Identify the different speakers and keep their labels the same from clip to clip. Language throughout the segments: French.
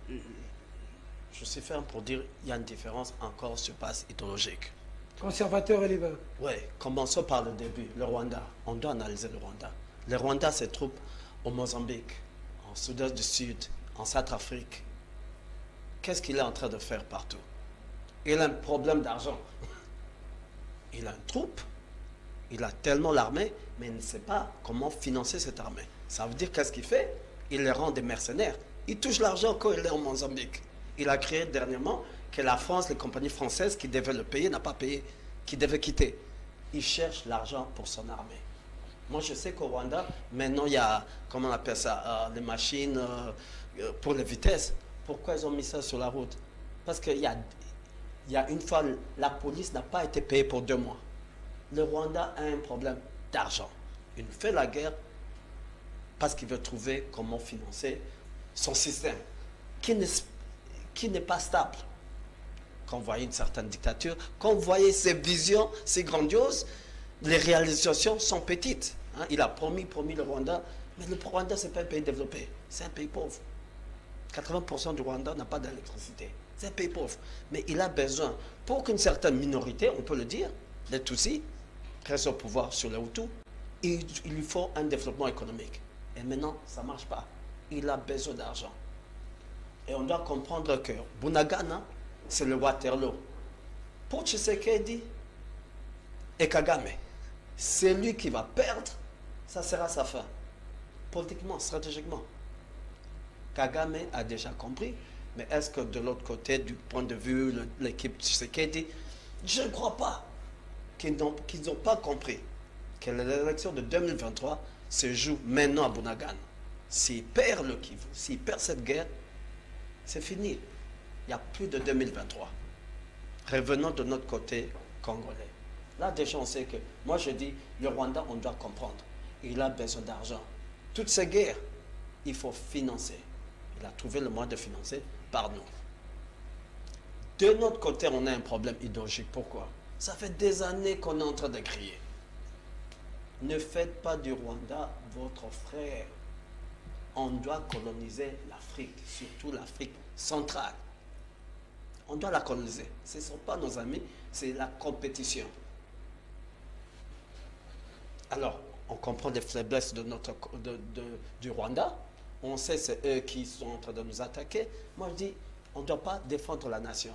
Speaker 1: je suis ferme pour dire qu'il y a une différence encore sur base idéologique.
Speaker 2: Conservateur et libéral.
Speaker 1: Oui, commençons par le début. Le Rwanda, on doit analyser le Rwanda. Le Rwanda se trouve au Mozambique, en Soudan du Sud, en Centrafrique. Qu'est-ce qu'il est en train de faire partout? Il a un problème d'argent. Il a une troupe, il a tellement l'armée, mais il ne sait pas comment financer cette armée. Ça veut dire qu'est-ce qu'il fait? Il les rend des mercenaires. Il touche l'argent quand il est au Mozambique. Il a créé dernièrement que la France, les compagnies françaises qui devaient le payer, n'a pas payé, qui devaient quitter. Il cherche l'argent pour son armée. Moi, je sais qu'au Rwanda, maintenant, il y a, comment on appelle ça, les machines pour les vitesses. Pourquoi ils ont mis ça sur la route? Parce qu'il y a une fois, la police n'a pas été payée pour 2 mois. Le Rwanda a un problème d'argent. Il fait la guerre parce qu'il veut trouver comment financer son système, qui n'est pas stable. Quand vous voyez une certaine dictature, quand vous voyez ses visions, ses grandioses, les réalisations sont petites. Hein. Il a promis le Rwanda, mais le Rwanda, ce n'est pas un pays développé, c'est un pays pauvre. 80% du Rwanda n'a pas d'électricité. C'est un pays pauvre. Mais il a besoin, pour qu'une certaine minorité, on peut le dire, les Tutsis, reste au pouvoir sur les Hutus, il lui faut un développement économique. Et maintenant, ça ne marche pas. Il a besoin d'argent. Et on doit comprendre que Bunagana, c'est le Waterloo. Pour Tshisekedi et Kagame, c'est lui qui va perdre, ça sera sa fin. Politiquement, stratégiquement. Kagame a déjà compris, mais est-ce que de l'autre côté, du point de vue de l'équipe Tshisekedi, je ne crois pas qu'ils n'ont pas compris que l'élection de 2023 se joue maintenant à Bunagana. S'il perd le Kivu, s'il perd cette guerre, c'est fini. Il n'y a plus de 2023. Revenons de notre côté congolais. Là, déjà, on sait que, moi je dis, le Rwanda, on doit comprendre. Il a besoin d'argent. Toutes ces guerres, il faut financer. Il a trouvé le moyen de financer par nous. De notre côté, on a un problème idéologique. Pourquoi? Ça fait des années qu'on est en train de crier. Ne faites pas du Rwanda votre frère. On doit coloniser l'Afrique, surtout l'Afrique centrale. On doit la coloniser. Ce ne sont pas nos amis, c'est la compétition. Alors, on comprend les faiblesses du Rwanda. On sait que c'est eux qui sont en train de nous attaquer. Moi, je dis, on ne doit pas défendre la nation.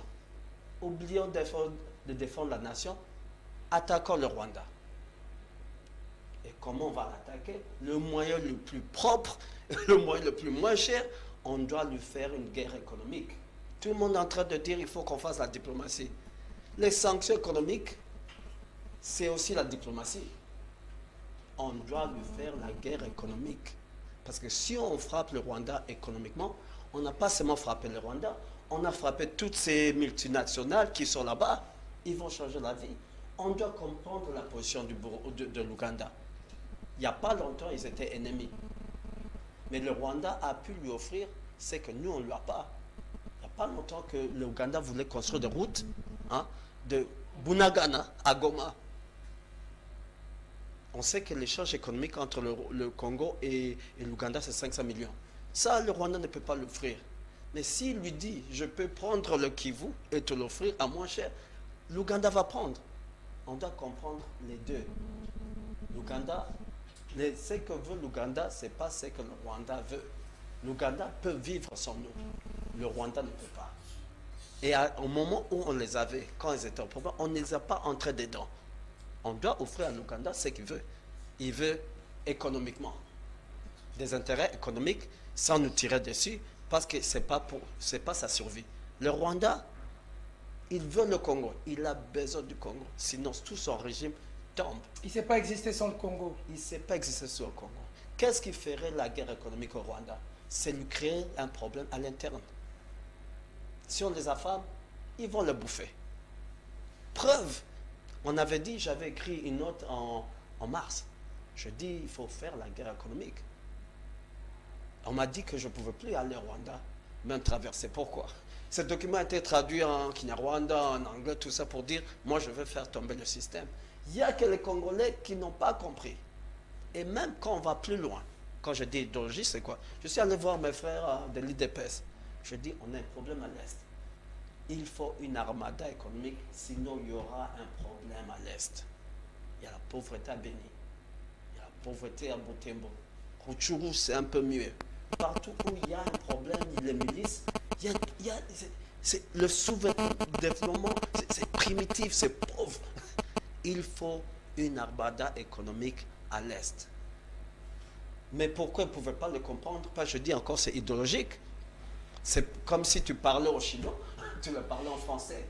Speaker 1: Oublions de défendre la nation. Attaquons le Rwanda. Et comment on va l'attaquer? Le moyen le plus propre, le moyen le plus moins cher, on doit lui faire une guerre économique. Tout le monde est en train de dire qu'il faut qu'on fasse la diplomatie. Les sanctions économiques, c'est aussi la diplomatie. On doit lui faire la guerre économique. Parce que si on frappe le Rwanda économiquement, on n'a pas seulement frappé le Rwanda, on a frappé toutes ces multinationales qui sont là-bas. Ils vont changer la vie. On doit comprendre la position de l'Ouganda. Il n'y a pas longtemps, ils étaient ennemis. Mais le Rwanda a pu lui offrir ce que nous, on ne lui a pas. Il n'y a pas longtemps que l'Ouganda voulait construire des routes de Bunagana à Goma. On sait que l'échange économique entre le Congo et l'Ouganda, c'est 500 millions. Ça, le Rwanda ne peut pas l'offrir. Mais s'il lui dit, je peux prendre le Kivu et te l'offrir à moins cher, l'Ouganda va prendre. On doit comprendre les deux. L'Ouganda, ce que veut l'Ouganda, ce n'est pas ce que le Rwanda veut. L'Ouganda peut vivre sans nous. Le Rwanda ne peut pas. Et au moment où on les avait, quand ils étaient au problème, on ne les a pas entrés dedans. On doit offrir à l'Ouganda ce qu'il veut. Il veut économiquement. Des intérêts économiques sans nous tirer dessus parce que ce n'est pas sa survie. Le Rwanda, il veut le Congo. Il a besoin du Congo. Sinon, tout son régime tombe.
Speaker 2: Il ne sait pas exister sans le Congo.
Speaker 1: Il ne sait pas exister sans le Congo. Qu'est-ce qui ferait la guerre économique au Rwanda? C'est lui créer un problème à l'interne. Si on les affame, ils vont le bouffer. Preuve. On avait dit, j'avais écrit une note en mars. Je dis, il faut faire la guerre économique. On m'a dit que je ne pouvais plus aller au Rwanda, même traverser. Pourquoi? Ce document a été traduit en Kinyarwanda, en anglais, tout ça pour dire, moi je veux faire tomber le système. Il n'y a que les Congolais qui n'ont pas compris. Et même quand on va plus loin, quand je dis idéologie, c'est quoi? Je suis allé voir mes frères de l'IDPS. Je dis, on a un problème à l'Est. Il faut une armada économique, sinon il y aura un problème à l'Est. Il y a la pauvreté à Béni, il y a la pauvreté à Butembo. Rutshuru, c'est un peu mieux. Partout où il y a un problème, les milices, c'est le sous-développement, c'est primitif, c'est pauvre. Il faut une armada économique à l'Est. Mais pourquoi ils ne pouvaient pas le comprendre? Pas, je dis encore, c'est idéologique. C'est comme si tu parlais au chinois, tu le parlais en français.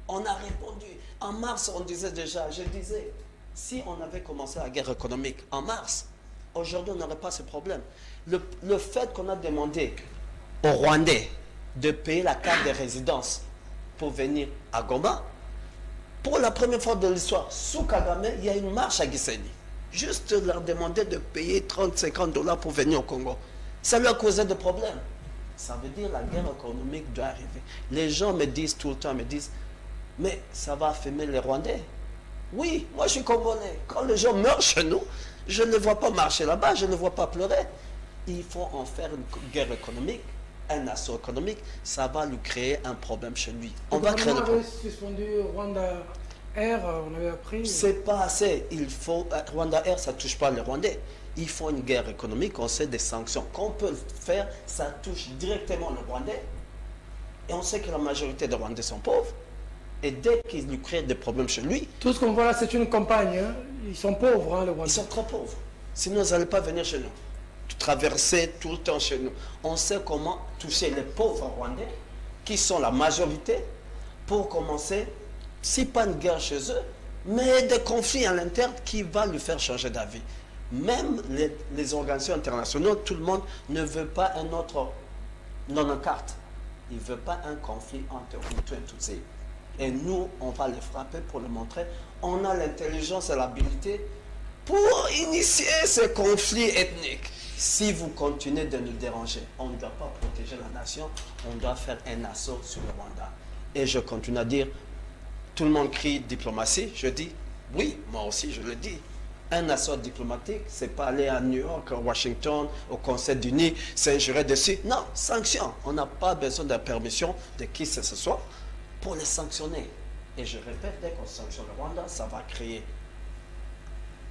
Speaker 1: On a répondu. En mars, on disait déjà, je disais, si on avait commencé la guerre économique en mars, aujourd'hui, on n'aurait pas ce problème. Le fait qu'on a demandé aux Rwandais de payer la carte de résidence pour venir à Goma, pour la première fois de l'histoire, sous Kagame, il y a une marche à Gisenyi. Juste leur demander de payer 30-50 $ pour venir au Congo. Ça leur causait des problèmes. Ça veut dire que la guerre économique doit arriver. Les gens me disent tout le temps, mais ça va affamer les Rwandais. Oui, moi je suis Congolais. Quand les gens meurent chez nous, je ne les vois pas marcher là-bas, je ne les vois pas pleurer. Il faut en faire une guerre économique, un assaut économique, ça va lui créer un problème chez lui. On va créer le problème.
Speaker 2: Suspendu Rwanda Air, on avait appris.
Speaker 1: C'est pas assez. Il faut Rwanda Air, ça ne touche pas les Rwandais. Il faut une guerre économique, on sait des sanctions. Qu'on peut faire, ça touche directement les Rwandais. Et on sait que la majorité des Rwandais sont pauvres. Et dès qu'il lui crée des problèmes chez lui...
Speaker 2: Tout ce qu'on voit là, c'est une campagne. Hein. Ils sont pauvres, hein, les Rwandais.
Speaker 1: Ils sont très pauvres. Sinon, ils n'allaient pas venir chez nous. Traverser tout le temps chez nous. On sait comment toucher les pauvres Rwandais, qui sont la majorité, pour commencer, si pas une guerre chez eux, mais des conflits à l'interne qui va lui faire changer d'avis. Même les organisations internationales, tout le monde ne veut pas un autre non-carte. Il ne veut pas un conflit entre Hutu et Tutsi. Et nous, on va les frapper pour le montrer. On a l'intelligence et l'habilité pour initier ces conflits ethniques. Si vous continuez de nous déranger, on ne doit pas protéger la nation, on doit faire un assaut sur le Rwanda. Et je continue à dire, tout le monde crie diplomatie, je dis, oui, moi aussi je le dis. Un assaut diplomatique, c'est pas aller à New York, à Washington, au Conseil d'Uni, s'injurer dessus. Non, sanctions. On n'a pas besoin de la permission de qui que ce soit pour les sanctionner. Et je répète, dès qu'on sanctionne le Rwanda, ça va créer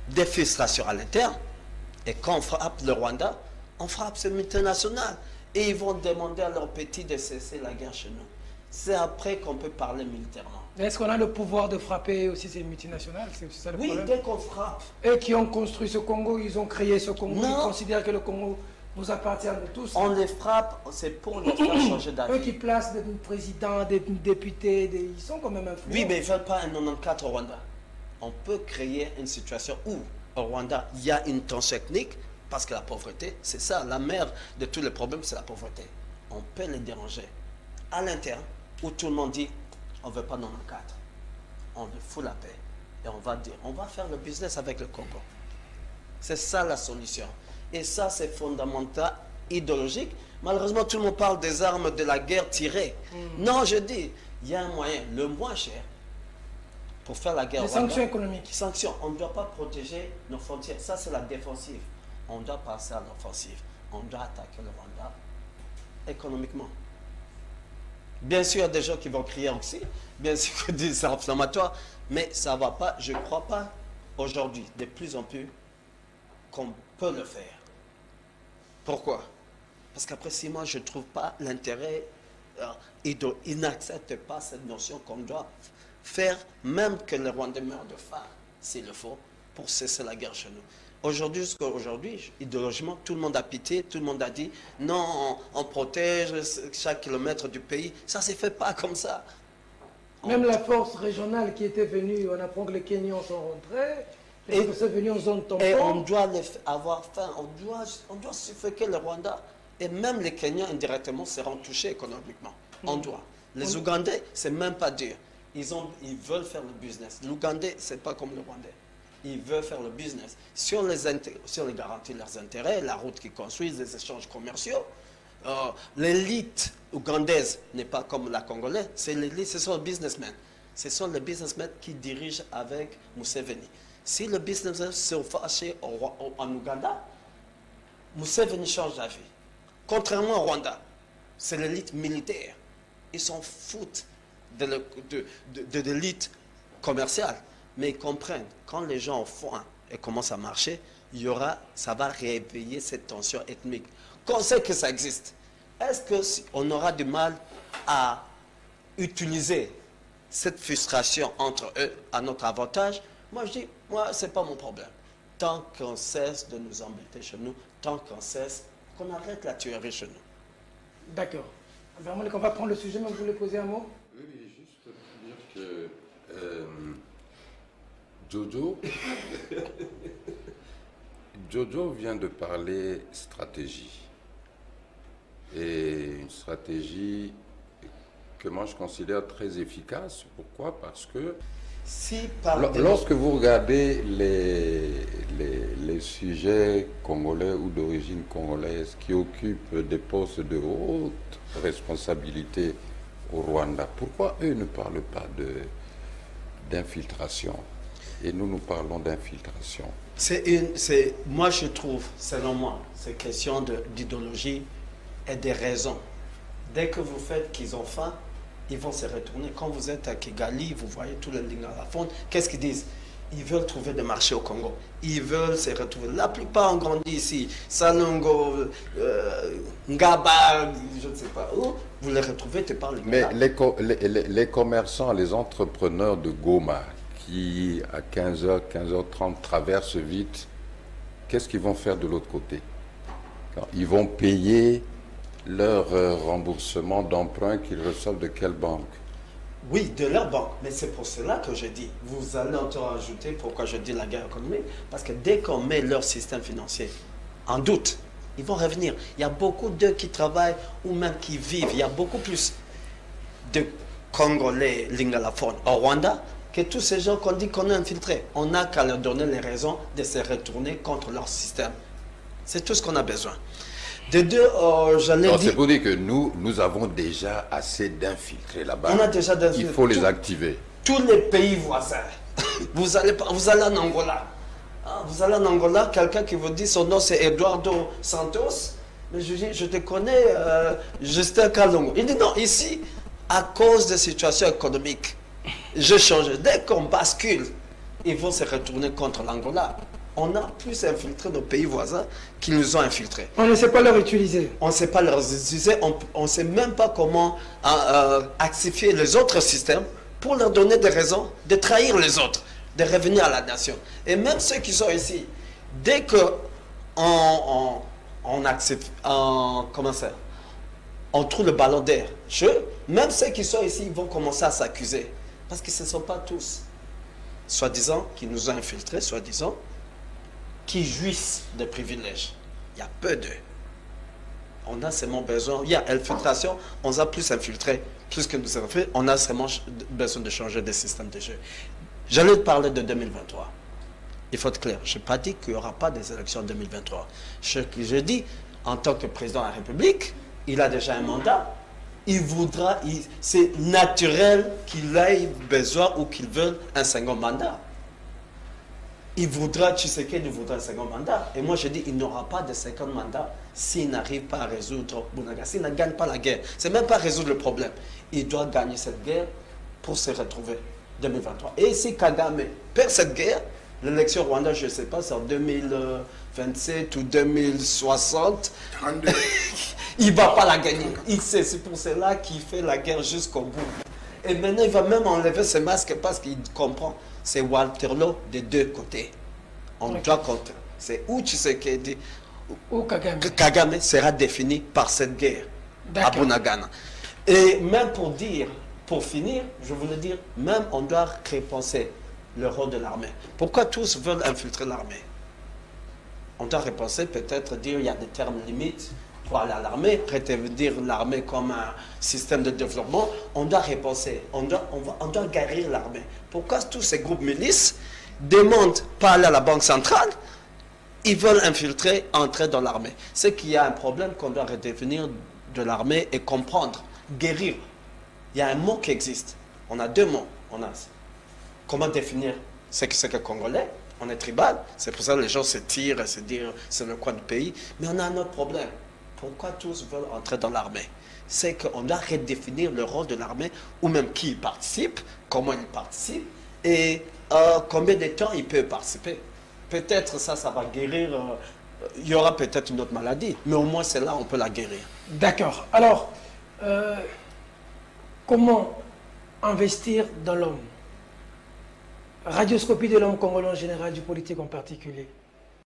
Speaker 1: des frustrations à l'interne. Et quand on frappe le Rwanda, on frappe ce multinational. Et ils vont demander à leurs petits de cesser la guerre chez nous. C'est après qu'on peut parler militairement.
Speaker 2: Est-ce qu'on a le pouvoir de frapper aussi ces multinationales? C'est aussi ça le problème.
Speaker 1: Oui, dès qu'on frappe.
Speaker 2: Eux qui ont construit ce Congo, ils ont créé ce Congo,
Speaker 1: Non.
Speaker 2: ils considèrent que le Congo nous appartient de tous.
Speaker 1: On les frappe, c'est pour les faire changer d'avis.
Speaker 2: Eux qui placent des présidents, des députés, ils sont quand même influents.
Speaker 1: Oui, mais ils ne veulent pas un 94 au Rwanda. On peut créer une situation où, au Rwanda, il y a une tension ethnique, parce que la pauvreté, c'est ça, la mère de tous les problèmes, c'est la pauvreté. On peut les déranger. À l'interne, où tout le monde dit, on ne veut pas 94. On veut fout la paix. Et on va dire, on va faire le business avec le Congo. C'est ça la solution. Et ça, c'est fondamental, idéologique. Malheureusement, tout le monde parle des armes de la guerre tirée. Non, je dis, il y a un moyen, le moins cher, pour faire la guerre.
Speaker 2: Les sanctions économiques.
Speaker 1: Sanctions, on ne doit pas protéger nos frontières. Ça, c'est la défensive. On doit passer à l'offensive. On doit attaquer le Rwanda économiquement. Bien sûr, il y a des gens qui vont crier aussi, bien sûr que c'est inflammatoire, mais ça ne va pas, je ne crois pas aujourd'hui, de plus en plus, qu'on peut le faire. Pourquoi? Parce qu'après 6 mois, je ne trouve pas l'intérêt, ils n'acceptent pas cette notion qu'on doit faire, même que les Rwandais meurent de faim, s'il le faut, pour cesser la guerre chez nous. Aujourd'hui, jusqu'à aujourd'hui, idéologiquement, tout le monde a pitié, tout le monde a dit non, on protège chaque kilomètre du pays. Ça ne se fait pas comme ça.
Speaker 2: Même la force régionale qui était venue, on apprend que les Kenyans sont rentrés, les sont venus en zone tampon.
Speaker 1: Et on doit avoir faim, on doit suffoquer le Rwanda. Et même les Kenyans, indirectement, seront touchés économiquement. On doit. Les Ougandais, c'est même pas dur. Ils veulent faire le business. L'Ougandais, ce n'est pas comme le Rwandais. Ils veulent faire le business. Si on les garantit leurs intérêts, la route qu'ils construisent, les échanges commerciaux, l'élite ougandaise n'est pas comme la congolaise, c'est l'élite, ce sont les businessmen. Ce sont les businessmen qui dirigent avec Museveni. Si le businessman se fâché en Ouganda, Museveni change d'avis. Contrairement au Rwanda, C'est l'élite militaire. Ils s'en foutent de l'élite commerciale. Mais ils comprennent, quand les gens ont faim et commencent à marcher, ça va réveiller cette tension ethnique. Qu'on sait que ça existe. Est-ce qu'on aura du mal à utiliser cette frustration entre eux à notre avantage? Moi, je dis, ce n'est pas mon problème. Tant qu'on cesse de nous embêter chez nous, tant qu'on cesse, qu'on arrête la tuerie chez nous.
Speaker 2: D'accord. Vraiment, on va prendre le sujet, mais vous voulez poser un mot?
Speaker 3: Oui, juste pour dire que Jojo vient de parler stratégie. Et une stratégie que moi je considère très efficace. Pourquoi? Parce que lorsque vous regardez les sujets congolais ou d'origine congolaise qui occupent des postes de haute responsabilité au Rwanda, pourquoi eux ne parlent pas d'infiltration? Et nous parlons d'infiltration.
Speaker 1: Moi je trouve, selon moi, c'est question d'idéologie et des raisons. Dès que vous faites qu'ils ont faim, ils vont se retourner. Quand vous êtes à Kigali, vous voyez tous les lignes à la fonte. Qu'est-ce qu'ils disent? Ils veulent trouver des marchés au Congo. Ils veulent se retrouver. La plupart ont grandi ici. Salongo, Ngaba, je ne sais pas où. Vous les retrouvez, tu parles.
Speaker 3: Mais les commerçants, les entrepreneurs de Goma, qui à 15h, 15h30 traversent vite, qu'est-ce qu'ils vont faire de l'autre côté? Ils vont payer leur remboursement d'emprunt qu'ils reçoivent de quelle banque?
Speaker 1: Oui, de leur banque. Mais c'est pour cela que je dis, vous allez encore ajouter pourquoi je dis la guerre économique. Parce que dès qu'on met leur système financier en doute, ils vont revenir. Il y a beaucoup d'eux qui travaillent ou même qui vivent. Il y a beaucoup plus de Congolais lingalaphone au Rwanda que tous ces gens qu'on dit qu'on a infiltrés. On n'a qu'à leur donner les raisons de se retourner contre leur système. C'est tout ce qu'on a besoin. De deux, j'allais dire...
Speaker 3: C'est pour dire que nous avons déjà assez d'infiltrés là-bas.
Speaker 1: On a déjà d'infiltrés.
Speaker 3: Il faut les activer.
Speaker 1: Tous les pays voisins. Vous allez en Angola. Vous allez en Angola, quelqu'un qui vous dit son nom c'est Eduardo Santos. Mais je dis, je te connais, Justin Kalongo. Il dit non, ici, à cause des situations économiques, je change. Dès qu'on bascule, ils vont se retourner contre l'Angola. On a plus infiltré nos pays voisins qui nous ont infiltrés.
Speaker 2: On ne sait pas leur utiliser.
Speaker 1: On ne sait pas leur utiliser. On ne sait même pas comment activer les autres systèmes pour leur donner des raisons de trahir les autres, de revenir à la nation. Et même ceux qui sont ici, dès que on accepte, comment ça, on trouve le ballon d'air, même ceux qui sont ici, ils vont commencer à s'accuser. Parce que ce ne sont pas tous, soi-disant, qui nous ont infiltrés, soi-disant, qui jouissent des privilèges. Il y a peu d'eux. On a seulement besoin, il y a infiltration, on a plus infiltré, plus que nous avons fait, on a seulement besoin de changer de système de jeu. J'allais te parler de 2023. Il faut être clair, je n'ai pas dit qu'il n'y aura pas des élections en 2023. Je dis, en tant que président de la République, il a déjà un mandat, il voudra, c'est naturel qu'il ait besoin ou qu'il veuille un second mandat. Tshisekedi voudra un second mandat. Et moi, je dis, il n'aura pas de second mandat s'il n'arrive pas à résoudre Bounaga. S'il ne gagne pas la guerre, ce n'est même pas résoudre le problème. Il doit gagner cette guerre pour se retrouver 2023. Et si Kagame perd cette guerre, l'élection Rwanda, je ne sais pas, c'est en 2027 ou 2060, il ne va pas la gagner. C'est pour cela qu'il fait la guerre jusqu'au bout. Et maintenant, il va même enlever ce masque parce qu'il comprend. C'est Waterloo des deux côtés. On doit compter. C'est où Tshisekedi
Speaker 2: ou Kagame.
Speaker 1: Kagame sera défini par cette guerre à Bunagana. Et même pour finir, je voulais dire, même on doit repenser le rôle de l'armée. Pourquoi tous veulent infiltrer l'armée? On doit repenser, peut-être dire, il y a des termes limites pour aller à l'armée, dire l'armée comme un système de développement. On doit repenser, on doit guérir l'armée. Pourquoi tous ces groupes milices demandent pas aller à la Banque centrale? Ils veulent infiltrer, entrer dans l'armée. C'est qu'il y a un problème qu'on doit redéfinir de l'armée et comprendre, guérir. Il y a un mot qui existe. On a deux mots. Comment définir ce que c'est que Congolais? On est tribal. C'est pour ça que les gens se tirent et se disent c'est le coin du pays. Mais on a un autre problème. pourquoi tous veulent entrer dans l'armée? C'est qu'on doit redéfinir le rôle de l'armée, ou même qui y participe, comment il participe, et combien de temps il peut participer. Peut-être ça va guérir, il y aura peut-être une autre maladie, mais au moins c'est là on peut la guérir.
Speaker 2: D'accord. Alors, comment investir dans l'homme? Radioscopie de l'homme congolais en général, du politique en particulier.